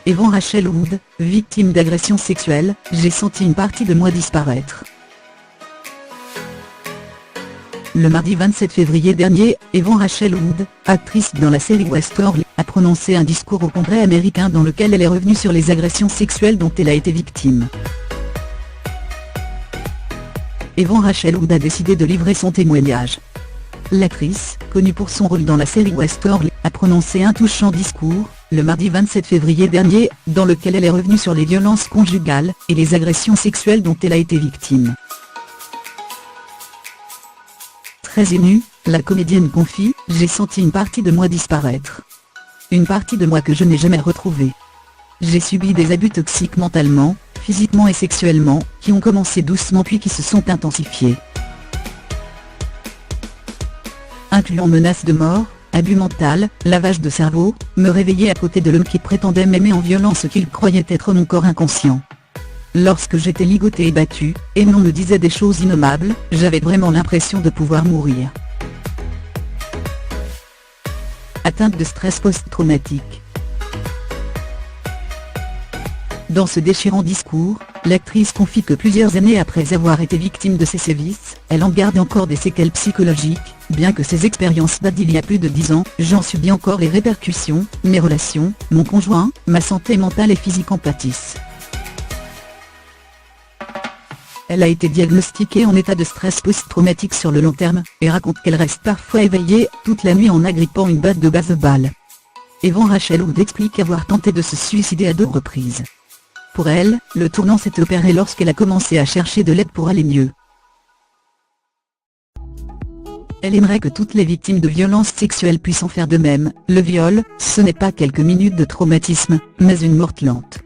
Evan Rachel Wood, victime d'agression sexuelle, j'ai senti une partie de moi disparaître. Le mardi 27 février dernier, Evan Rachel Wood, actrice dans la série Westworld, a prononcé un discours au Congrès américain dans lequel elle est revenue sur les agressions sexuelles dont elle a été victime. Evan Rachel Wood a décidé de livrer son témoignage. L'actrice, connue pour son rôle dans la série Westworld, a prononcé un touchant discours, le mardi 27 février dernier, dans lequel elle est revenue sur les violences conjugales et les agressions sexuelles dont elle a été victime. Très émue, la comédienne confie « J'ai senti une partie de moi disparaître. Une partie de moi que je n'ai jamais retrouvée. J'ai subi des abus toxiques mentalement, physiquement et sexuellement, qui ont commencé doucement puis qui se sont intensifiés. Incluant menaces de mort, abus mental, lavage de cerveau, me réveiller à côté de l'homme qui prétendait m'aimer en violant ce qu'il croyait être mon corps inconscient. Lorsque j'étais ligotée et battue, et l'on me disait des choses innommables, j'avais vraiment l'impression de pouvoir mourir. » Atteinte de stress post-traumatique. Dans ce déchirant discours, l'actrice confie que plusieurs années après avoir été victime de ces sévices, elle en garde encore des séquelles psychologiques. Bien que ces expériences datent d'il y a plus de 10 ans, j'en subis encore les répercussions, mes relations, mon conjoint, ma santé mentale et physique en pâtissent. Elle a été diagnostiquée en état de stress post-traumatique sur le long terme, et raconte qu'elle reste parfois éveillée, toute la nuit en agrippant une batte de baseball. Evan Rachel Wood explique avoir tenté de se suicider à 2 reprises. Pour elle, le tournant s'est opéré lorsqu'elle a commencé à chercher de l'aide pour aller mieux. Elle aimerait que toutes les victimes de violences sexuelles puissent en faire de même. Le viol, ce n'est pas quelques minutes de traumatisme, mais une mort lente.